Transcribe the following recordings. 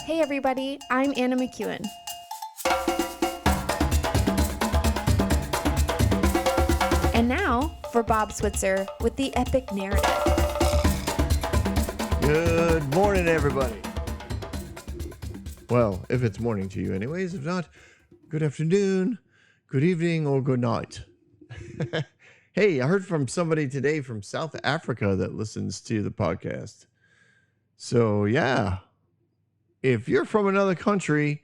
Hey everybody, I'm Anna McEwen. And now for Bob Switzer with the Epic Narrative. Good morning, everybody. Well, if it's morning to you anyways, if not, good afternoon, good evening, or good night. Hey, I heard from somebody today from South Africa that listens to the podcast. So, yeah, if you're from another country,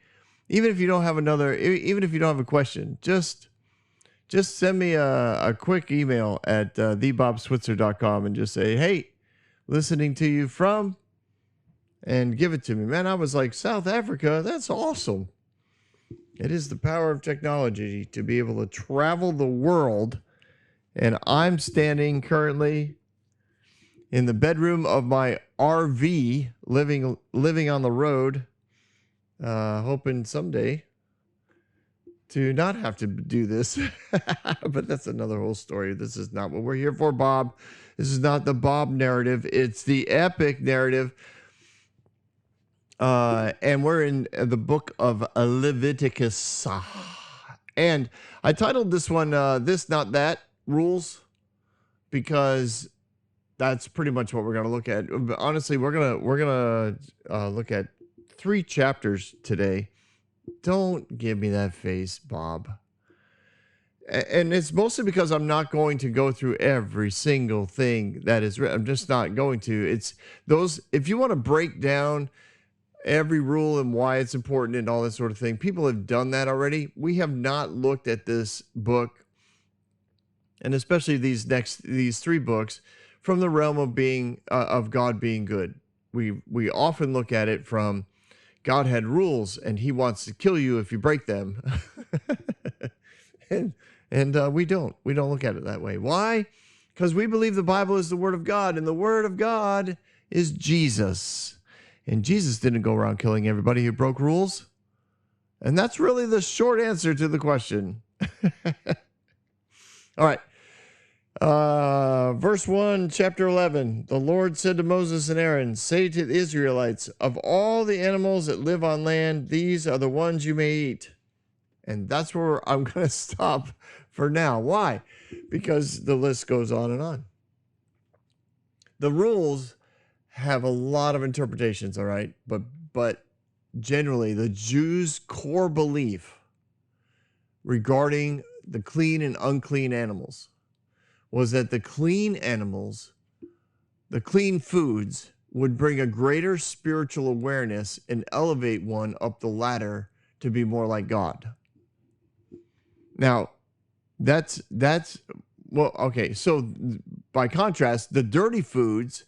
even if you don't have a question, just send me a quick email at thebobswitzer.com and just say, hey, listening to you from, and give it to me. Man, I was like, South Africa, that's awesome. It is the power of technology to be able to travel the world. And I'm standing currently in the bedroom of my RV, living on the road, hoping someday to not have to do this. But that's another whole story. This is not what we're here for, Bob. This is not the Bob narrative. It's the epic narrative. And we're in the book of Leviticus. And I titled this one, This, Not That Rules, because that's pretty much what we're going to look at. Honestly, we're going to look at 3 chapters today. Don't give me that face, Bob. And it's mostly because I'm not going to go through every single thing that is written. I'm just not going to. It's those, if you want to break down every rule and why it's important and all that sort of thing, people have done that already. We have not looked at this book, and especially these 3 books, from the realm of being of God being good. We often look at it from God had rules and he wants to kill you if you break them. and we don't look at it that way. Why? Because we believe the Bible is the Word of God, and the Word of God is Jesus. And Jesus didn't go around killing everybody who broke rules. And that's really the short answer to the question. All right. Verse 1, chapter 11. The Lord said to Moses and Aaron, say to the Israelites, of all the animals that live on land, these are the ones you may eat. And that's where I'm going to stop for now. Why? Because the list goes on and on. The rules have a lot of interpretations, all right? But generally, the Jews' core belief regarding the clean and unclean animals was that the clean animals, the clean foods, would bring a greater spiritual awareness and elevate one up the ladder to be more like God. Now, that's well, okay. So by contrast, the dirty foods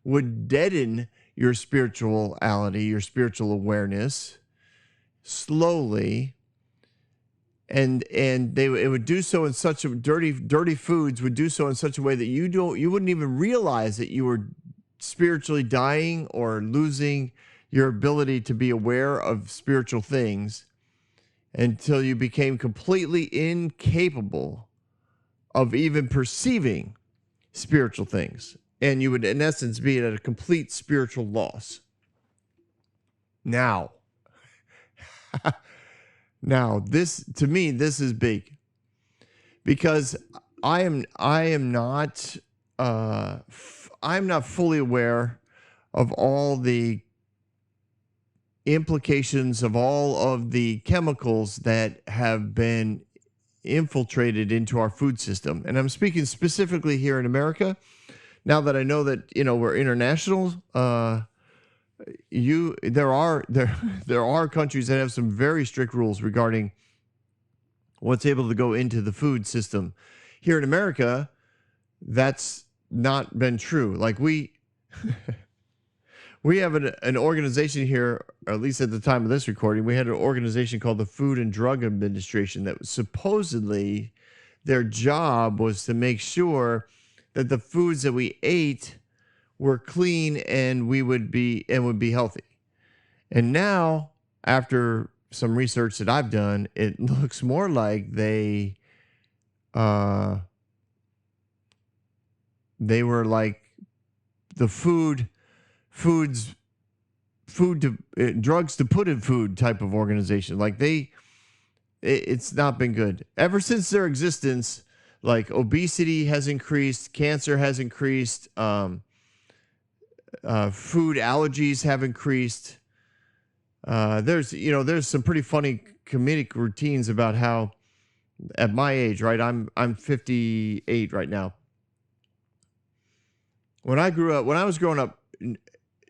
would deaden your spirituality, your spiritual awareness slowly. And it would do so in such a dirty foods would do so in such a way that you wouldn't even realize that you were spiritually dying or losing your ability to be aware of spiritual things until you became completely incapable of even perceiving spiritual things. And you would, in essence, be at a complete spiritual loss. Now, this, to me, this is big, because I'm not fully aware of all the implications of all of the chemicals that have been infiltrated into our food system. And I'm speaking specifically here in America. Now that I know that, we're international, there are countries that have some very strict rules regarding what's able to go into the food system. Here in America, that's not been true. Like we have an organization here, or at least at the time of this recording, we had an organization called the Food and Drug Administration that was supposedly their job was to make sure that the foods that we ate were clean and would be healthy. And now, after some research that I've done, it looks more like they were like the foods drugs to put in food type of organization. Like it's not been good ever since their existence. Like obesity has increased, cancer has increased, food allergies have increased. There's some pretty funny comedic routines about how at my age, right? I'm 58 right now. When I was growing up,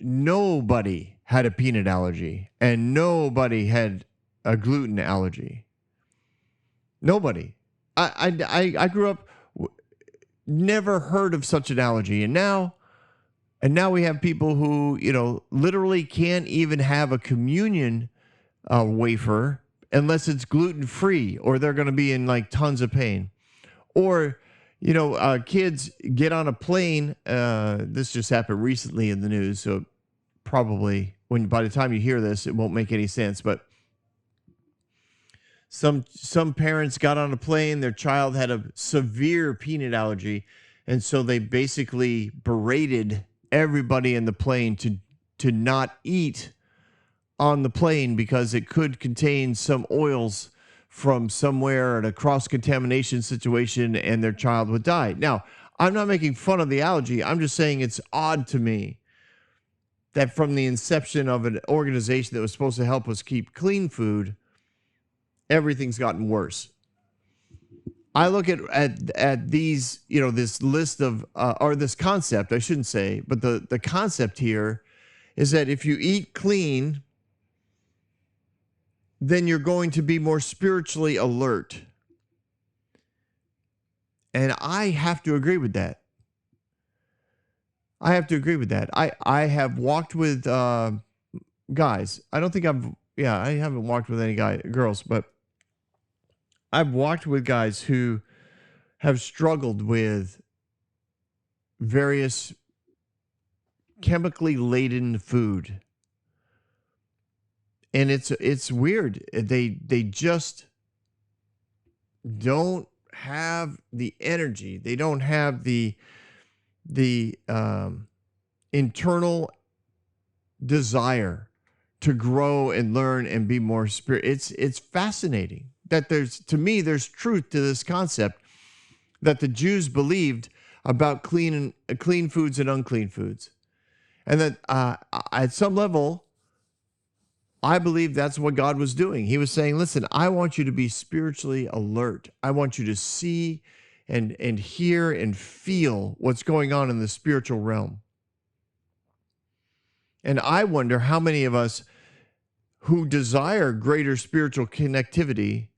nobody had a peanut allergy and nobody had a gluten allergy. Nobody. I grew up, never heard of such an allergy, and now we have people who literally can't even have a communion wafer unless it's gluten free, or they're going to be in like tons of pain. Or kids get on a plane. This just happened recently in the news, so probably by the time you hear this, it won't make any sense. But some parents got on a plane. Their child had a severe peanut allergy, and so they basically berated everybody in the plane to not eat on the plane because it could contain some oils from somewhere in a cross-contamination situation, and their child would die. Now, I'm not making fun of the allergy. I'm just saying it's odd to me that from the inception of an organization that was supposed to help us keep clean food, everything's gotten worse. I look at these, this list of, or this concept, I shouldn't say, but the concept here is that if you eat clean, then you're going to be more spiritually alert. And I have to agree with that. I have walked with guys. I haven't walked with any girls, but I've walked with guys who have struggled with various chemically laden food. And it's weird. They just don't have the energy. They don't have the internal desire to grow and learn and be more spirit. It's fascinating that there's truth to this concept that the Jews believed about clean foods and unclean foods, and that at some level, I believe that's what God was doing. He was saying, listen, I want you to be spiritually alert. I want you to see and hear and feel what's going on in the spiritual realm. And I wonder how many of us who desire greater spiritual connectivity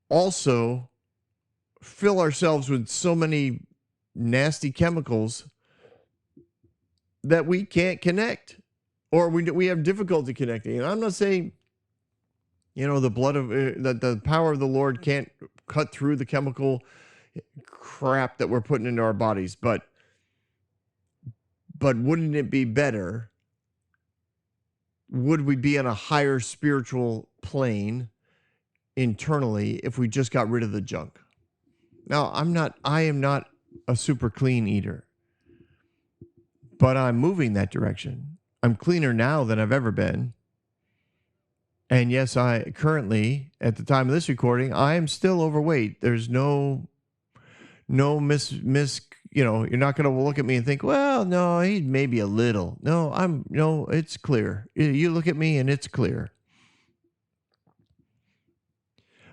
also fill ourselves with so many nasty chemicals that we can't connect. Or we have difficulty connecting. And I'm not saying, the blood of that the power of the Lord can't cut through the chemical crap that we're putting into our bodies. But wouldn't it be better? Would we be on a higher spiritual plane internally if we just got rid of the junk? Now, I am not a super clean eater, but I'm moving that direction. I'm cleaner now than I've ever been. And yes, I currently, at the time of this recording, I am still overweight. There's no you're not going to look at me and think, well, no, he maybe a little. No, it's clear. You look at me and it's clear.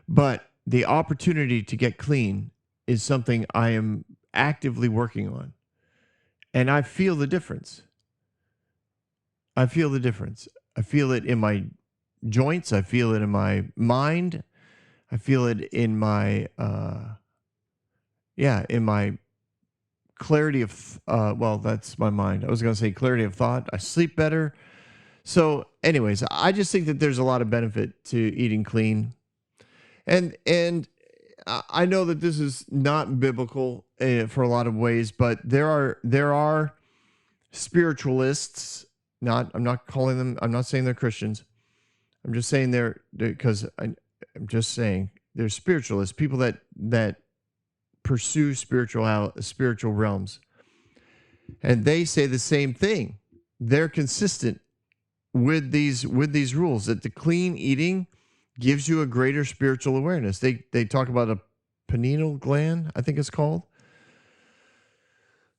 But the opportunity to get clean is something I am actively working on. And I feel the difference. I feel it in my joints. I feel it in my mind. I feel it in my, in my clarity of, that's my mind. I was going to say clarity of thought. I sleep better. So anyways, I just think that there's a lot of benefit to eating clean. And I know that this is not biblical for a lot of ways, but there are spiritualists. I'm not saying they're Christians. I'm just saying I'm just saying they're spiritualists, people that pursue spiritual realms. And they say the same thing. They're consistent with these rules, that the clean eating gives you a greater spiritual awareness. They talk about a pineal gland, I think it's called.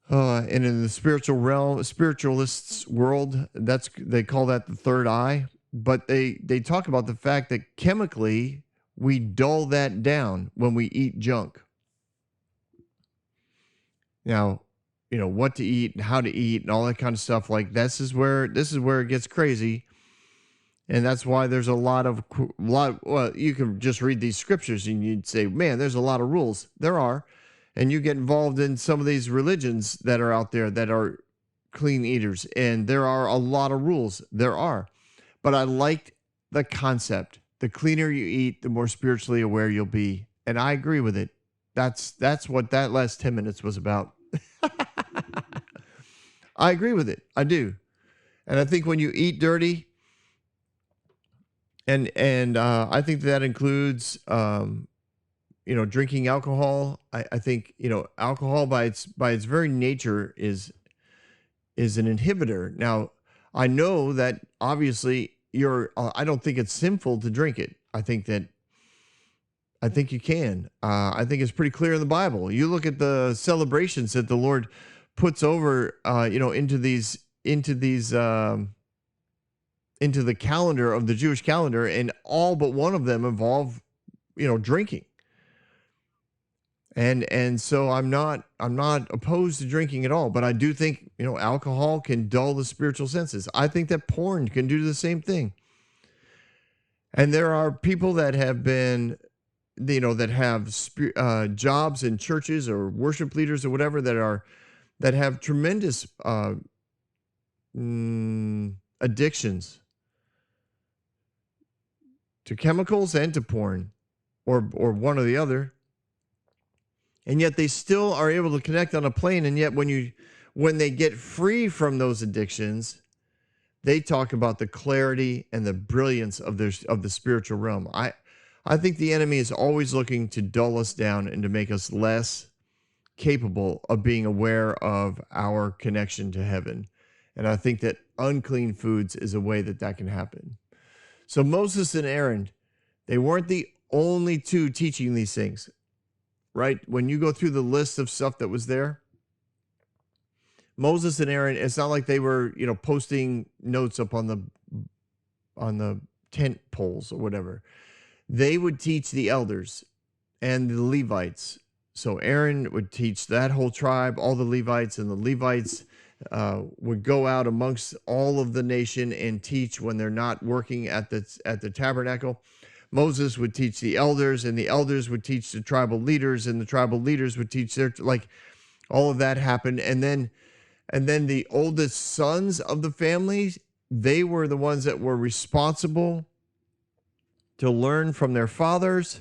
And in the spiritual realm, spiritualists' world, they call that the third eye. But they talk about the fact that chemically we dull that down when we eat junk. Now, what to eat and how to eat and all that kind of stuff. Like this is where it gets crazy. And that's why there's a lot. Well, you can just read these scriptures and you'd say, man, there's a lot of rules. There are. And you get involved in some of these religions that are out there that are clean eaters. And there are a lot of rules. There are. But I liked the concept. The cleaner you eat, the more spiritually aware you'll be. And I agree with it. That's what that last 10 minutes was about. I agree with it. I do. And I think when you eat dirty, and I think that includes drinking alcohol. I think alcohol by its very nature is an inhibitor. Now, I know that obviously I don't think it's sinful to drink it. I think you can. I think it's pretty clear in the Bible. You look at the celebrations that the Lord puts over into the calendar of the Jewish calendar, and all but one of them involve drinking. And so I'm not opposed to drinking at all, but I do think alcohol can dull the spiritual senses. I think that porn can do the same thing. And there are people that have been that have jobs in churches or worship leaders or whatever that have tremendous addictions to chemicals and to porn, or one or the other. And yet they still are able to connect on a plane. And yet when they get free from those addictions, they talk about the clarity and the brilliance of the spiritual realm. I think the enemy is always looking to dull us down and to make us less capable of being aware of our connection to heaven. And I think that unclean foods is a way that can happen. So Moses and Aaron, they weren't the only two teaching these things, right? When you go through the list of stuff that was there, Moses and Aaron, it's not like they were, posting notes up on the tent poles or whatever. They would teach the elders and the Levites. So Aaron would teach that whole tribe, all the Levites, and the Levites would go out amongst all of the nation and teach when they're not working at the tabernacle. Moses would teach the elders, and the elders would teach the tribal leaders, and the tribal leaders would teach all of that happened. And then the oldest sons of the families, they were the ones that were responsible to learn from their fathers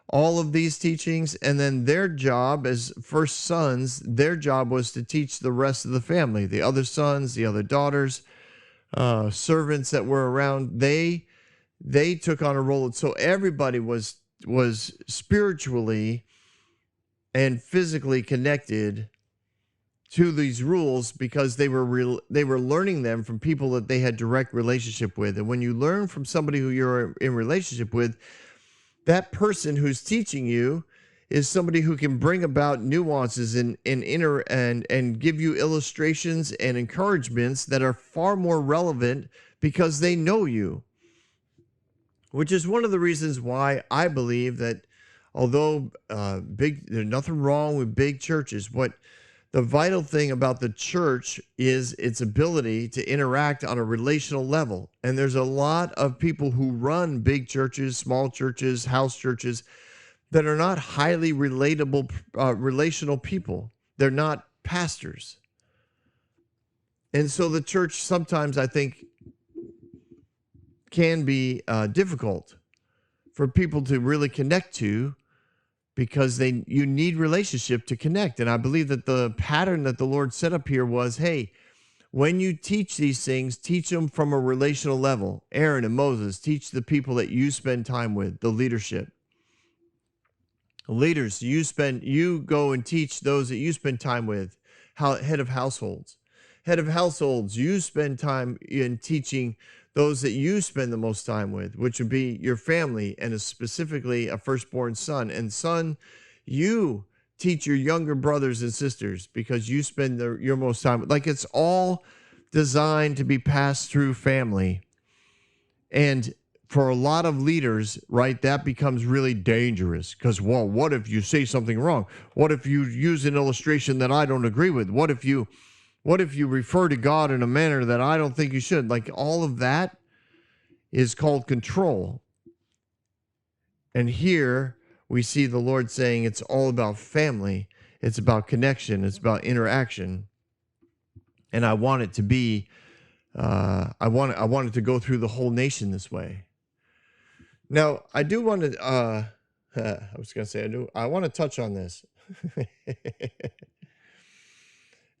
all of these teachings. And then their job as first sons, their job was to teach the rest of the family, the other sons, the other daughters, servants that were around. They took on a role. So everybody was spiritually and physically connected to these rules because they were learning them from people that they had direct relationship with. And when you learn from somebody who you're in relationship with, that person who's teaching you is somebody who can bring about nuances and give you illustrations and encouragements that are far more relevant because they know you. Which is one of the reasons why I believe that although there's nothing wrong with big churches, what the vital thing about the church is its ability to interact on a relational level. And there's a lot of people who run big churches, small churches, house churches that are not highly relatable, relational people. They're not pastors. And so the church sometimes, I think, can be difficult for people to really connect to, because you need relationship to connect. And I believe that the pattern that the Lord set up here was, hey, when you teach these things, teach them from a relational level. Aaron and Moses, teach the people that you spend time with, the leadership. Leaders, you go and teach those that you spend time with, head of households. Head of households, you spend time in teaching those that you spend the most time with, which would be your family, and specifically a firstborn son. And son, you teach your younger brothers and sisters, because you spend your most time. Like, it's all designed to be passed through family. And for a lot of leaders, right, that becomes really dangerous, because, well, what if you say something wrong? What if you use an illustration that I don't agree with? What if you refer to God in a manner that I don't think you should? Like, all of that is called control. And here we see the Lord saying it's all about family. It's about connection. It's about interaction. And I want it to be, I want it to go through the whole nation this way. Now, I do want to, I want to touch on this.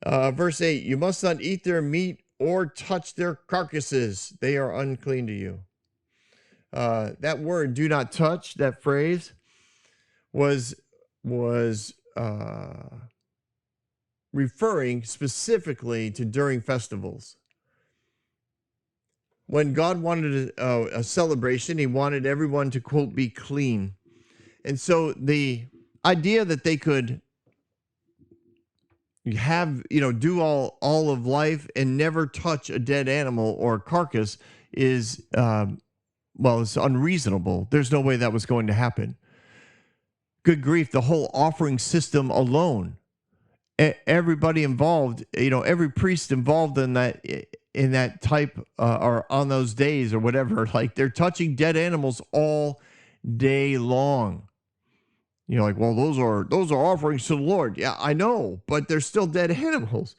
Verse 8, you must not eat their meat or touch their carcasses. They are unclean to you. That word, do not touch, that phrase was referring specifically to during festivals. When God wanted a celebration, he wanted everyone to, quote, be clean. And so the idea that they could have, do all of life and never touch a dead animal or a carcass is, it's unreasonable. There's no way that was going to happen. Good grief, the whole offering system alone, everybody involved, every priest involved in that type or on those days or whatever, like, they're touching dead animals all day long. Like, well, those are offerings to the Lord. Yeah, I know, but they're still dead animals.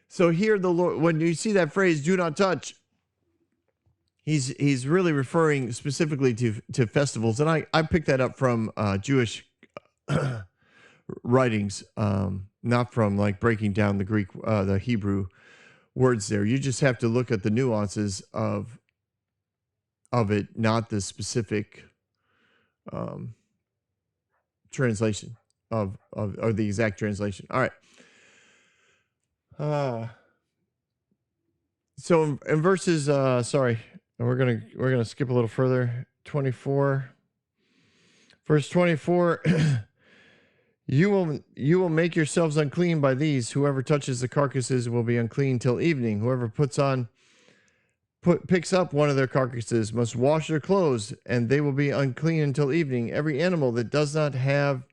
So here the Lord, when you see that phrase, do not touch, he's really referring specifically to festivals. And I picked that up from Jewish writings, not from like breaking down the Greek, the Hebrew words there. You just have to look at the nuances of it, not the specific translation of the exact translation. All right. So in verses, we're gonna skip a little further. 24, verse 24. You will make yourselves unclean by these. Whoever touches the carcasses will be unclean till evening. Whoever picks up one of their carcasses must wash their clothes, and they will be unclean until evening. Every animal that does not have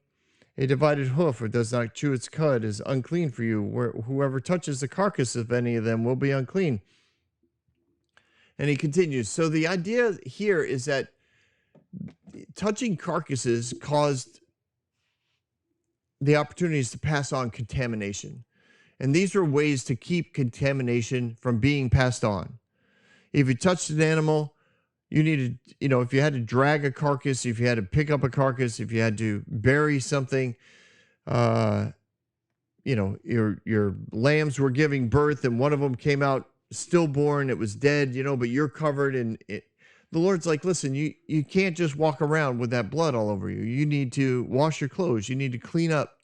a divided hoof or does not chew its cud is unclean for you. Whoever touches the carcass of any of them will be unclean. And he continues. So the idea here is that touching carcasses caused the opportunities to pass on contamination. And these were ways to keep contamination from being passed on. If you touched an animal, you needed, if you had to drag a carcass, if you had to pick up a carcass, if you had to bury something, your lambs were giving birth and one of them came out stillborn, it was dead, but you're covered in it. The Lord's like, listen, you can't just walk around with that blood all over you. You need to wash your clothes. You need to clean up.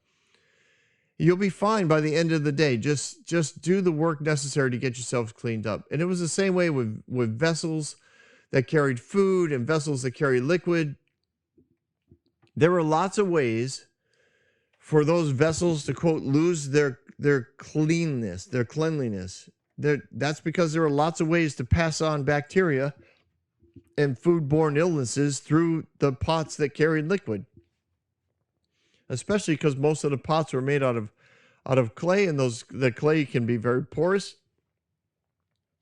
You'll be fine by the end of the day. Just do the work necessary to get yourselves cleaned up. And it was the same way with vessels that carried food and vessels that carried liquid. There were lots of ways for those vessels to, quote, lose their cleanness, their cleanliness. That's because there were lots of ways to pass on bacteria and foodborne illnesses through the pots that carried liquid, especially because most of the pots were made out of clay, and the clay can be very porous,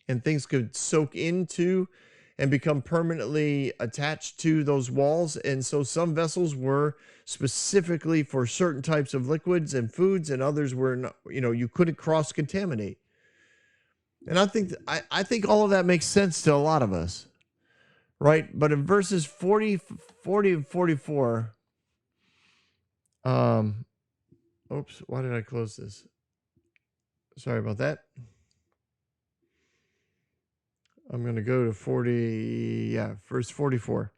and things could soak into and become permanently attached to those walls. And so some vessels were specifically for certain types of liquids and foods, and others were not, you couldn't cross contaminate. And I think all of that makes sense to a lot of us. Right, but in verses 40 and 44, oops, why did I close this? Sorry about that. I'm going to go to verse 44.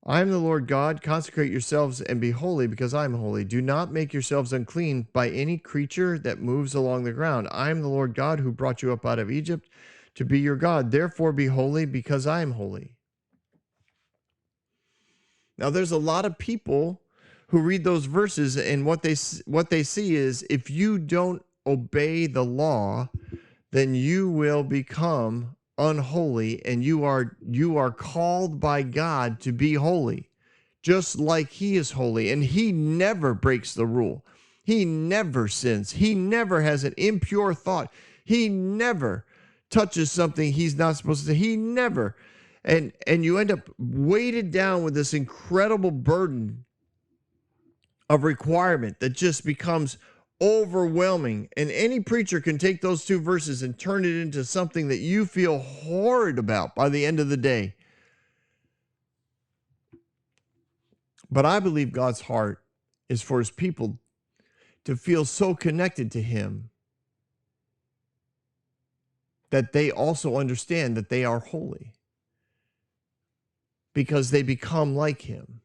I am the Lord God. Consecrate yourselves and be holy, because I am holy. Do not make yourselves unclean by any creature that moves along the ground. I am the Lord God who brought you up out of Egypt. to be your God. Therefore be holy, because I am holy. Now, there's a lot of people who read those verses, and what they see is, if you don't obey the law, then you will become unholy, and you are called by God to be holy, just like he is holy, and he never breaks the rule. He never sins. He never has an impure thought. He never touches something he's not supposed to. He never. And you end up weighted down with this incredible burden of requirement that just becomes overwhelming. And any preacher can take those two verses and turn it into something that you feel horrid about by the end of the day. But I believe God's heart is for his people to feel so connected to him that they also understand that they are holy, because they become like him.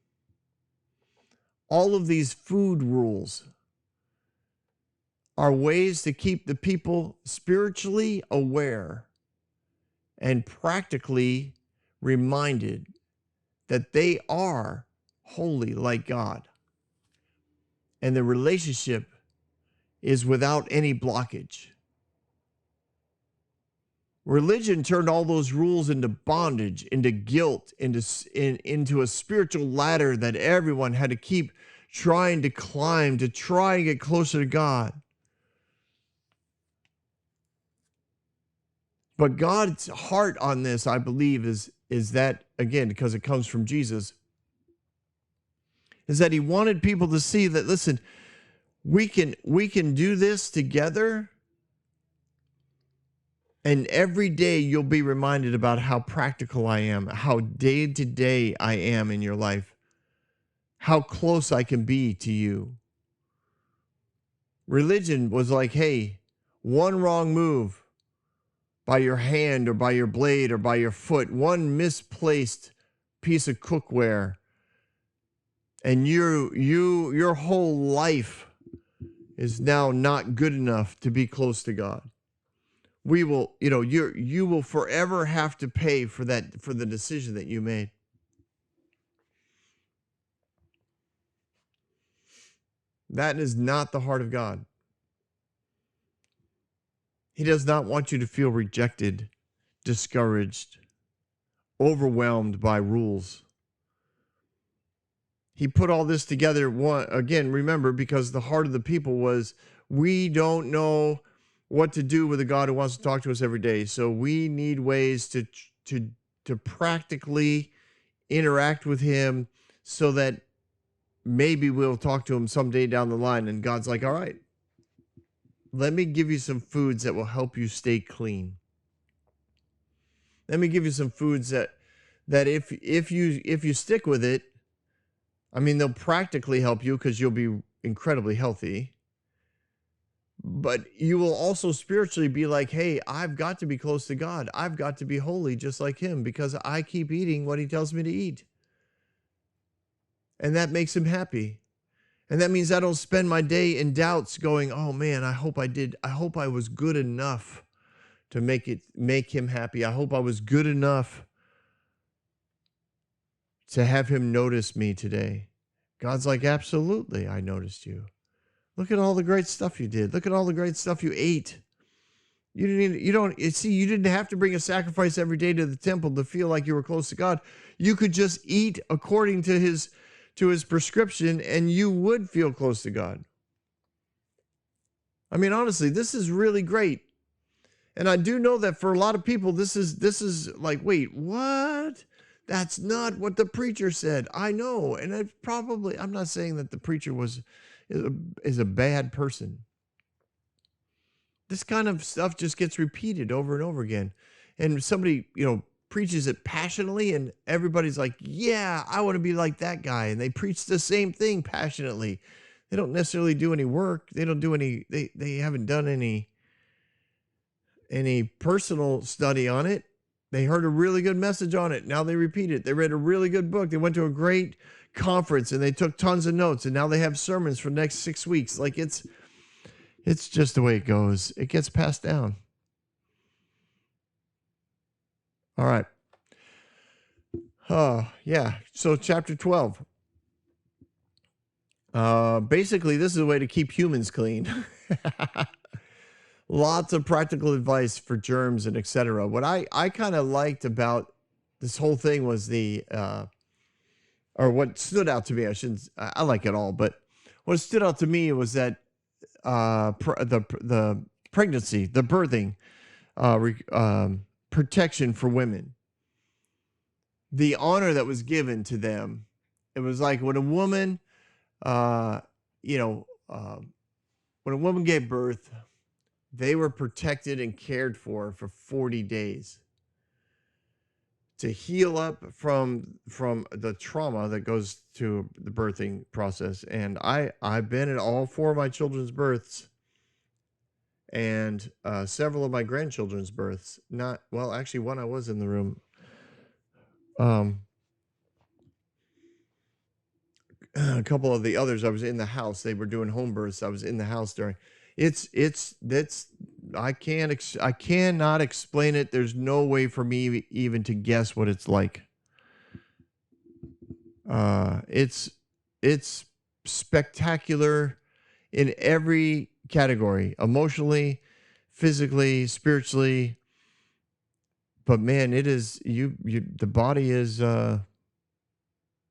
All of these food rules are ways to keep the people spiritually aware and practically reminded that they are holy like God. And the relationship is without any blockage. Religion turned all those rules into bondage, into guilt, into a spiritual ladder that everyone had to keep trying to climb to try and get closer to God. But God's heart on this, I believe, is that, again, because it comes from Jesus, is that he wanted people to see that, listen, we can do this together. And every day you'll be reminded about how practical I am, how day to day I am in your life, how close I can be to you. Religion was like, hey, one wrong move by your hand or by your blade or by your foot, one misplaced piece of cookware, and your whole life is now not good enough to be close to God. We will, you will forever have to pay for that, for the decision that you made. That is not the heart of God. He does not want you to feel rejected, discouraged, overwhelmed by rules. He put all this together, again, remember, because the heart of the people was, we don't know what to do with a God who wants to talk to us every day. So we need ways to practically interact with him so that maybe we'll talk to him someday down the line. And God's like, all right, let me give you some foods that will help you stay clean. Let me give you some foods that if you stick with it, I mean, they'll practically help you because you'll be incredibly healthy. But you will also spiritually be like, hey, I've got to be close to God. I've got to be holy just like him, because I keep eating what he tells me to eat. And that makes him happy. And that means I don't spend my day in doubts going, oh man, I hope I was good enough to make him happy. I hope I was good enough to have him notice me today. God's like, absolutely, I noticed you. Look at all the great stuff you did. Look at all the great stuff you ate. You didn't have to bring a sacrifice every day to the temple to feel like you were close to God. You could just eat according to his prescription, and you would feel close to God. I mean, honestly, this is really great. And I do know that for a lot of people, this is like, wait, what? That's not what the preacher said. I know. And I'm not saying that the preacher is a bad person. This kind of stuff just gets repeated over and over again. And somebody, preaches it passionately, and everybody's like, yeah, I want to be like that guy. And they preach the same thing passionately. They don't necessarily do any work. They don't do they haven't done any personal study on it. They heard a really good message on it. Now they repeat it. They read a really good book. They went to a great conference and they took tons of notes, and now they have sermons for the next 6 weeks. Like it's just the way it goes. It gets passed down. All right. Yeah. So chapter 12. Basically, this is a way to keep humans clean. Lots of practical advice for germs and etc. What I kind of liked about this whole thing was or what stood out to me, I like it all, but what stood out to me was that the pregnancy, the birthing, protection for women, the honor that was given to them. It was like when a woman, uh, you know, when a woman gave birth, they were protected and cared for 40 days to heal up from the trauma that goes to the birthing process. And I've been at all 4 of my children's births and several of my grandchildren's births. Not well, actually, one I was in the room. A couple of the others, I was in the house. They were doing home births. I was in the house during. That's I cannot explain it. There's no way for me even to guess what it's like. It's spectacular in every category, emotionally, physically, spiritually. But man, it is the body is it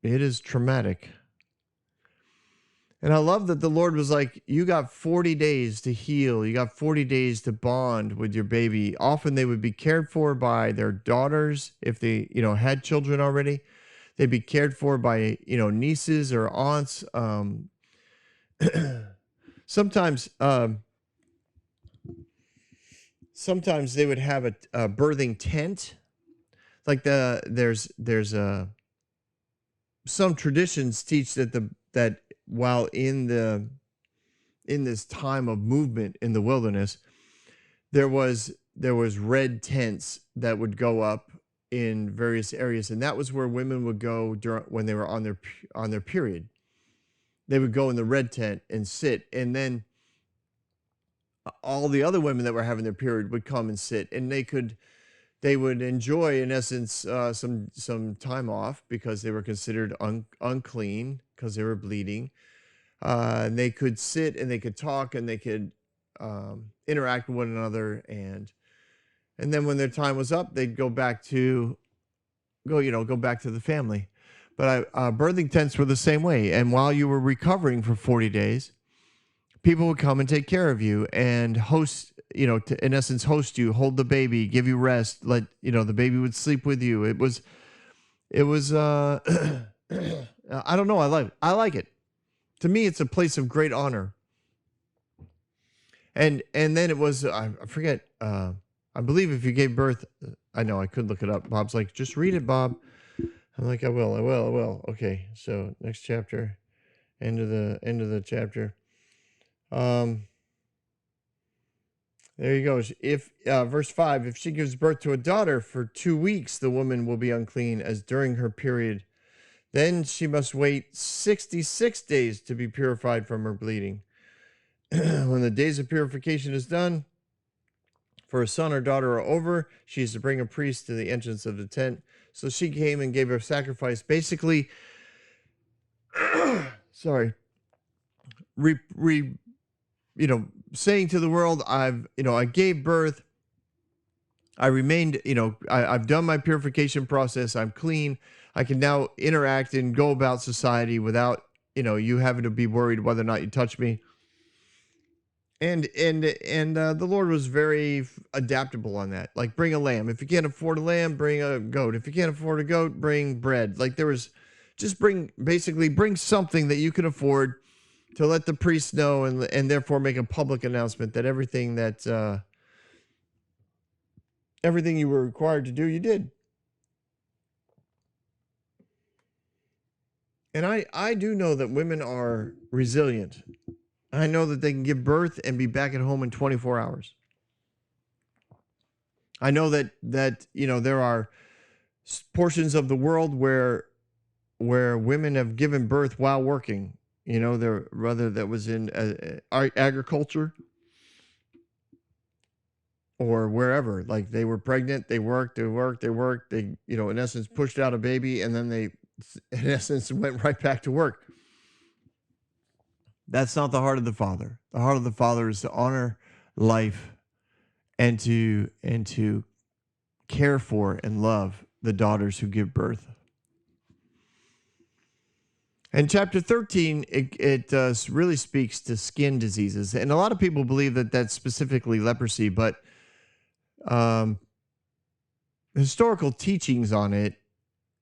is traumatic. And I love that the Lord was like, you got 40 days to heal. You got 40 days to bond with your baby. Often they would be cared for by their daughters if they, had children already. They'd be cared for by, nieces or aunts. Sometimes they would have a birthing tent. Like there's some traditions teach that while in this time of movement in the wilderness, there was red tents that would go up in various areas, and that was where women would go when they were on their period. They would go in the red tent and sit, and then all the other women that were having their period would come and sit, and they would enjoy, in essence, some time off because they were considered unclean because they were bleeding. And they could sit and they could talk and they could interact with one another, and then when their time was up, they'd go back to the family. But birthing tents were the same way. And while you were recovering for 40 days, people would come and take care of you and host, to, in essence, host you, hold the baby, give you rest, let the baby would sleep with you. It was I don't know, I like it. To me, it's a place of great honor. And then it was, I forget, I believe if you gave birth, I know I could look it up. Bob's like, just read it, Bob. I'm like, I will. Okay, so next chapter, end of the chapter. There you go. If verse 5, if she gives birth to a daughter for 2 weeks, the woman will be unclean as during her period. Then she must wait 66 days to be purified from her bleeding. When the days of purification is done, for a son or daughter are over, she is to bring a priest to the entrance of the tent. So she came and gave her sacrifice. Basically, sorry, saying to the world, I gave birth. I remained, I've done my purification process. I'm clean. I can now interact and go about society without, you having to be worried whether or not you touch me. And the Lord was very adaptable on that. Like, bring a lamb. If you can't afford a lamb, bring a goat. If you can't afford a goat, bring bread. Like, there was just bring something that you can afford to let the priest know and therefore make a public announcement that everything you were required to do, you did. And I do know that women are resilient. I know that they can give birth and be back at home in 24 hours. I know that there are portions of the world where women have given birth while working. That was in agriculture. or wherever. Like they were pregnant, they worked, they, in essence, pushed out a baby, and then they, in essence, went right back to work. That's not the heart of the Father. The heart of the Father is to honor life and to care for and love the daughters who give birth. And chapter 13, it really speaks to skin diseases. And a lot of people believe that that's specifically leprosy, but historical teachings on it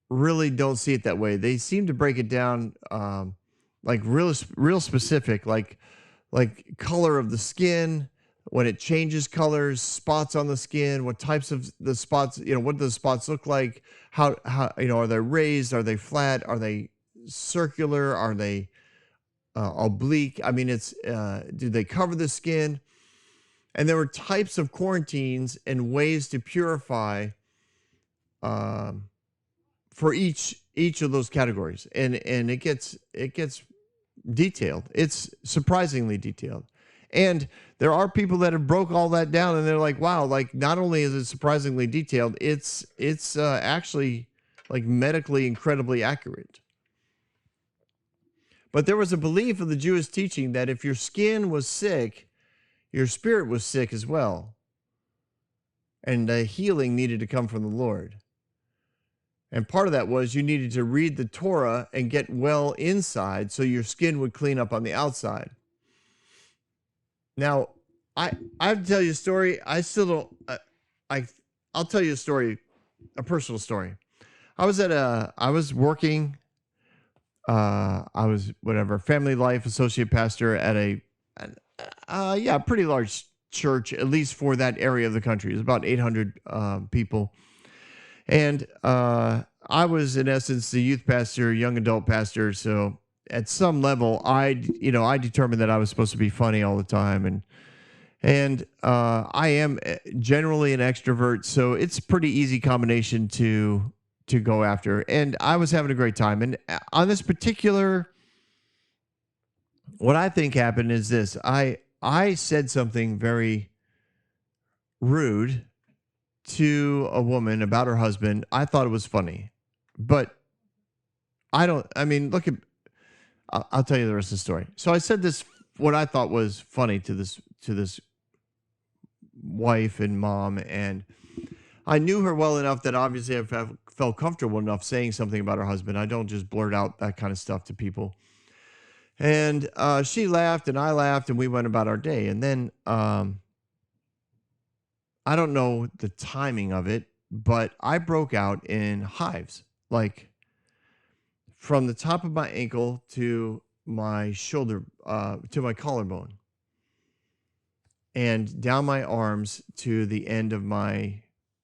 really don't see it that way. They seem to break it down like real specific, like color of the skin, when it changes colors, spots on the skin, what types of the spots, what do the spots look like? How are they raised? Are they flat? Are they circular? Are they oblique? I mean, do they cover the skin? And there were types of quarantines and ways to purify for each of those categories, and it gets detailed. It's surprisingly detailed. And there are people that have broke all that down, and they're like, wow, like not only is it surprisingly detailed, it's actually like medically incredibly accurate. But there was a belief of the Jewish teaching that if your skin was sick, your spirit was sick as well. And healing needed to come from the Lord. And part of that was you needed to read the Torah and get well inside so your skin would clean up on the outside. Now, I have to tell you a story. I still don't, I'll tell you a story, a personal story. I was working, I was family life associate pastor at a pretty large church, at least for that area of the country. It was about 800 people. And I was, in essence, the youth pastor, young adult pastor. So at some level, I determined that I was supposed to be funny all the time. And I am generally an extrovert. So it's a pretty easy combination to go after. And I was having a great time. And on this particular, what I think happened is this. I said something very rude to a woman about her husband. I thought it was funny, but I'll tell you the rest of the story. So I said this, what I thought was funny to this wife and mom, and I knew her well enough that obviously I felt comfortable enough saying something about her husband. I don't just blurt out that kind of stuff to people. And she laughed and I laughed and we went about our day. And then I don't know the timing of it, but I broke out in hives, like from the top of my ankle to my shoulder, to my collarbone, and down my arms to the end of my,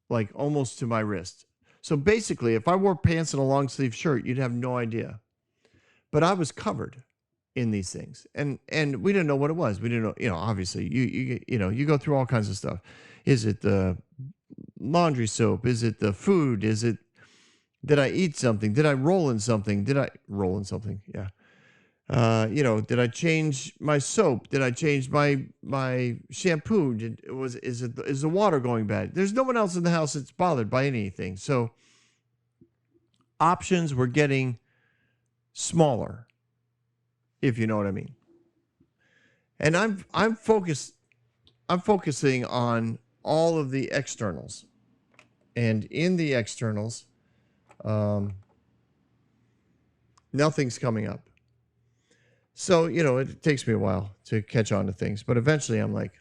like almost to my wrist. So basically, if I wore pants and a long sleeve shirt, you'd have no idea. But I was covered in these things, and we didn't know what it was. We didn't know, obviously you go through all kinds of stuff. Is it the laundry soap? Is it the food? Did I eat something? Did I roll in something? Yeah. Did I change my soap? Did I change my shampoo? Is the water going bad? There's no one else in the house that's bothered by anything. So options were getting smaller, if you know what I mean. And I'm focusing on all of the externals. And in the externals, nothing's coming up. So, it takes me a while to catch on to things, but eventually I'm like,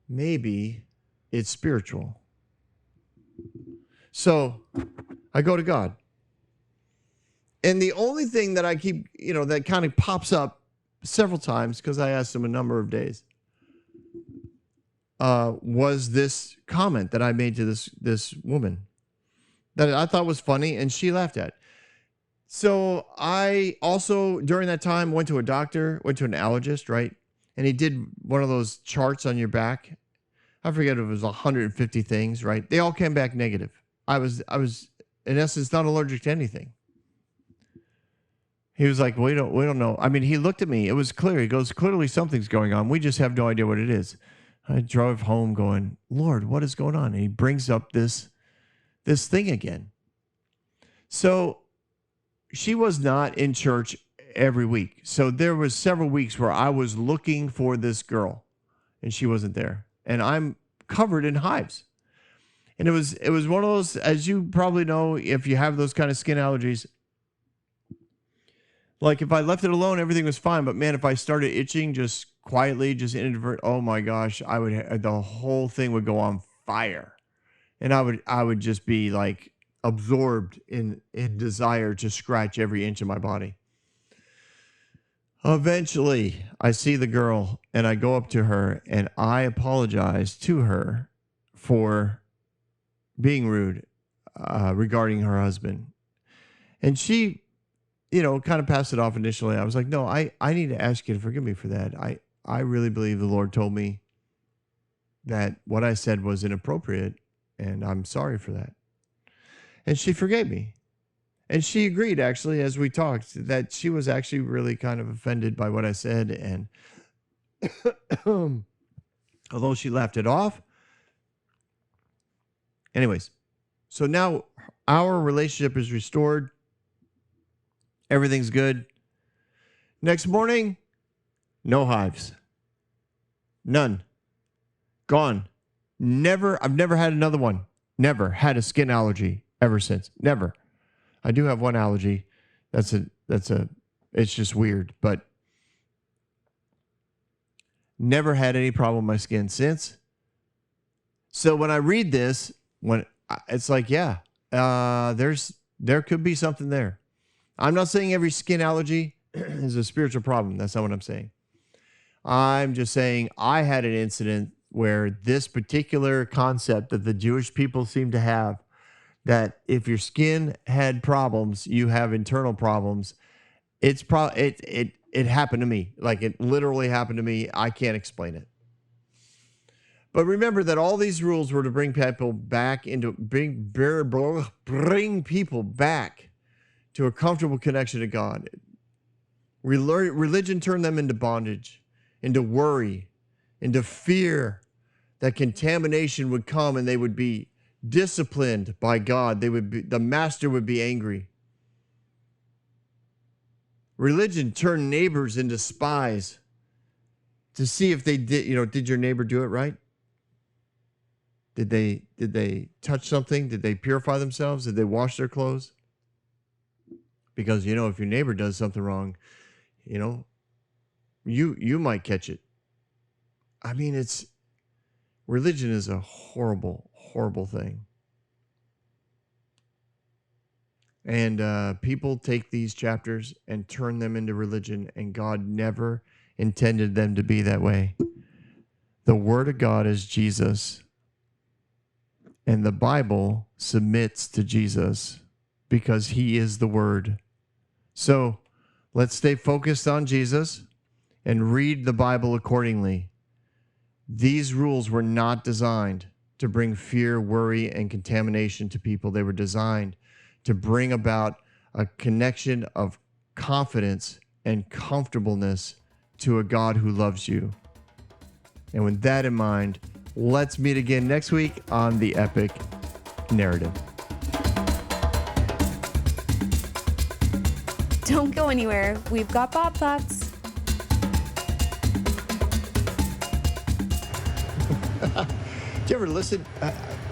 maybe it's spiritual. So I go to God. And the only thing that I keep, that kind of pops up several times, because I asked him a number of days, was this comment that I made to this woman that I thought was funny and she laughed at. So I also, during that time, went to an allergist, right? And he did one of those charts on your back. I forget if it was 150 things, right? They all came back negative. I was in essence not allergic to anything. He was like, we don't know. I mean, he looked at me. It was clear. He goes, clearly something's going on. We just have no idea what it is. I drove home going, Lord, what is going on? And he brings up this thing again. So she was not in church every week. So there was several weeks where I was looking for this girl and she wasn't there. And I'm covered in hives. And it was one of those, as you probably know, if you have those kind of skin allergies, like if I left it alone, everything was fine. But man, if I started itching just quietly, just introvert, oh my gosh, the whole thing would go on fire. And I would just be like absorbed in desire to scratch every inch of my body. Eventually, I see the girl and I go up to her and I apologize to her for being rude regarding her husband. And she, kind of passed it off initially. I was like, no, I need to ask you to forgive me for that. I really believe the Lord told me that what I said was inappropriate, and I'm sorry for that. And she forgave me. And she agreed, actually, as we talked, that she was actually really kind of offended by what I said. And although she laughed it off. Anyways, so now our relationship is restored. Everything's good. Next morning, no hives. None. Gone. I've never had another one. Never had a skin allergy ever since. Never. I do have one allergy. It's just weird, but never had any problem with my skin since. So when I read this, it's like, yeah, there could be something there. I'm not saying every skin allergy is a spiritual problem. That's not what I'm saying. I'm just saying I had an incident where this particular concept that the Jewish people seem to have, that if your skin had problems, you have internal problems. It happened to me. Like, it literally happened to me. I can't explain it. But remember that all these rules were to bring people back bring people back to a comfortable connection to God. Religion turned them into bondage, into worry, into fear that contamination would come and they would be disciplined by God. The master would be angry. Religion turned neighbors into spies to see if they did your neighbor do it right? Did they touch something? Did they purify themselves? Did they wash their clothes? Because, if your neighbor does something wrong, you might catch it. I mean, religion is a horrible, horrible thing. And people take these chapters and turn them into religion, and God never intended them to be that way. The Word of God is Jesus, and the Bible submits to Jesus because He is the Word. So let's stay focused on Jesus and read the Bible accordingly. These rules were not designed to bring fear, worry, and contamination to people. They were designed to bring about a connection of confidence and comfortableness to a God who loves you. And with that in mind, let's meet again next week on the Epic Narrative. Don't go anywhere. We've got Bob Thoughts. Do you ever listen?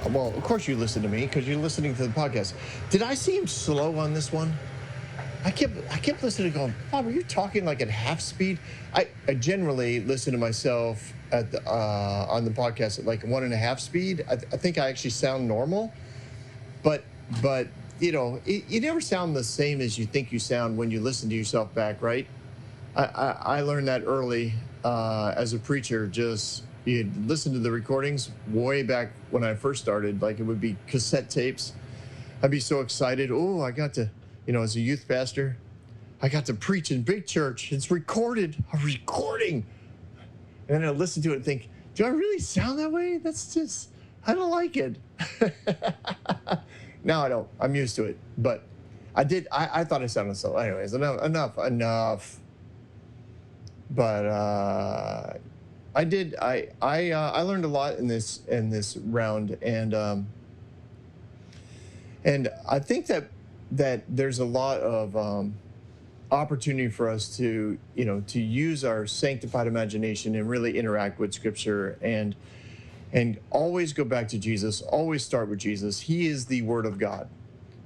Well, of course you listen to me because you're listening to the podcast. Did I seem slow on this one? I kept listening going, Bob, are you talking like at half speed? I generally listen to myself on the podcast at like 1.5 speed. I think I actually sound normal, but you never sound the same as you think you sound when you listen to yourself back, right? I learned that early as a preacher. Just you'd listen to the recordings way back when I first started. Like, it would be cassette tapes. I'd be so excited. Oh, I got to, as a youth pastor, I got to preach in big church. It's recorded. A recording. And then I'd listen to it and think, do I really sound that way? I don't like it. Now I don't. I'm used to it. But I thought I sounded so. Anyways, enough. But did. I learned a lot in this round, and I think that there's a lot of opportunity for us to use our sanctified imagination and really interact with Scripture, and always go back to Jesus. Always start with Jesus. He is the Word of God.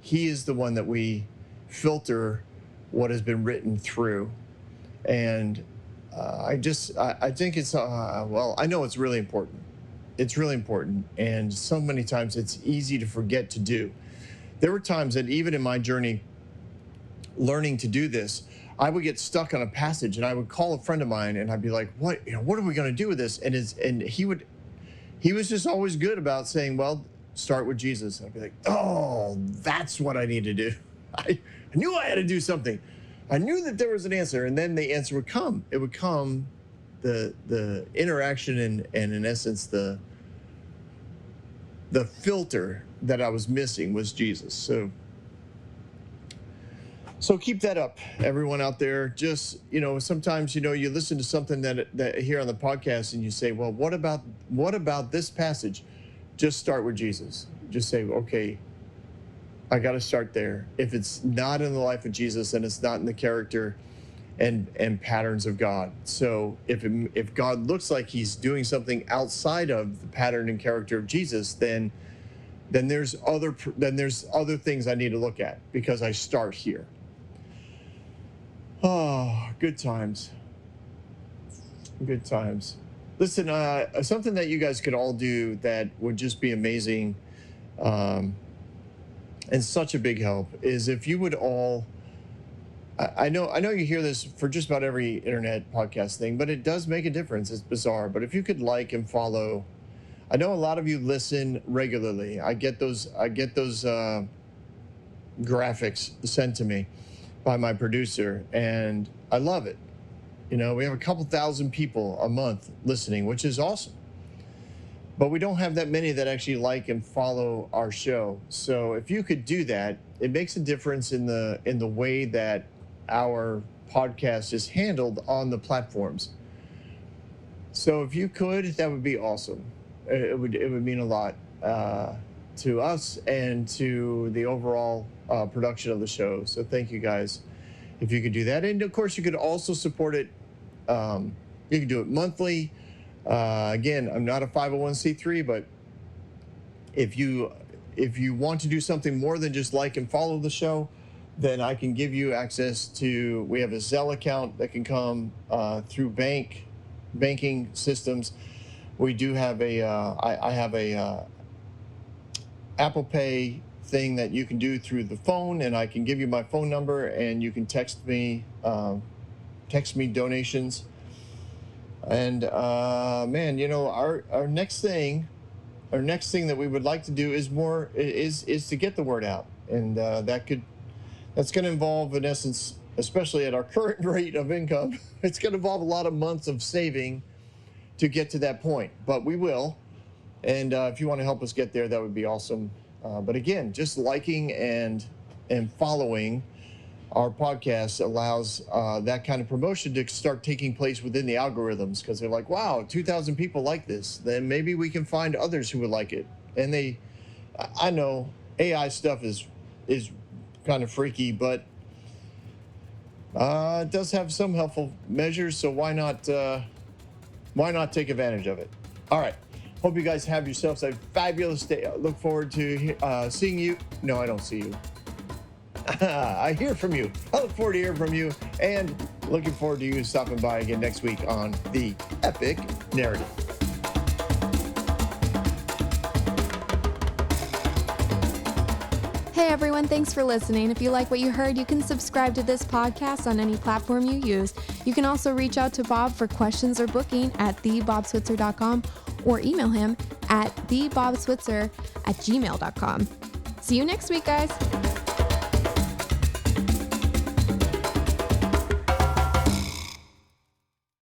He is the one that we filter what has been written through, and I think it's I know it's really important. It's really important, and so many times it's easy to forget to do. There were times that even in my journey learning to do this, I would get stuck on a passage, and I would call a friend of mine, and I'd be like, "What are we going to do with this?" And he was just always good about saying, "Well, start with Jesus." And I'd be like, "Oh, that's what I need to do." I knew I had to do something. I knew that there was an answer, and then the answer would come. It would come, the interaction and in essence the filter that I was missing was Jesus. So keep that up, everyone out there. Just sometimes you listen to something that here on the podcast, and you say, "Well, what about this passage?" Just start with Jesus. Just say, "Okay, I got to start there." If it's not in the life of Jesus, then it's not in the character and patterns of God. So if God looks like he's doing something outside of the pattern and character of Jesus, then there's other things I need to look at, because I start here. Oh, good times. Good times. Listen, something that you guys could all do that would just be amazing, and such a big help, is if you would all, I know you hear this for just about every internet podcast thing, but it does make a difference. It's bizarre, but if you could like and follow, I know a lot of you listen regularly. I get those graphics sent to me by my producer, and I love it. We have a couple thousand people a month listening, which is awesome. But we don't have that many that actually like and follow our show. So if you could do that, it makes a difference in the way that our podcast is handled on the platforms. So if you could, that would be awesome. It would mean a lot to us and to the overall production of the show. So thank you guys if you could do that. And of course, you could also support it. You can do it monthly. Again, I'm not a 501c3, but if you want to do something more than just like and follow the show, then I can give you access to, we have a Zelle account that can come through banking systems. We do have I have a Apple Pay thing that you can do through the phone, and I can give you my phone number, and you can text me donations. And man, our next thing that we would like to do is to get the word out, and that's going to involve, in essence, especially at our current rate of income, it's going to involve a lot of months of saving to get to that point, but we will. And if you want to help us get there, that would be awesome. But again, just liking and following our podcast allows that kind of promotion to start taking place within the algorithms, because they're like, wow, 2,000 people like this. Then maybe we can find others who would like it. And I know AI stuff is kind of freaky, but it does have some helpful measures. So why not take advantage of it? All right. Hope you guys have yourselves a fabulous day. I look forward to seeing you. No, I don't see you. I hear from you. I look forward to hearing from you, and looking forward to you stopping by again next week on The Epic Narrative. Hey everyone, thanks for listening. If you like what you heard, you can subscribe to this podcast on any platform you use. You can also reach out to Bob for questions or booking at thebobswitzer.com, or email him at thebobswitzer@gmail.com. See you next week, guys.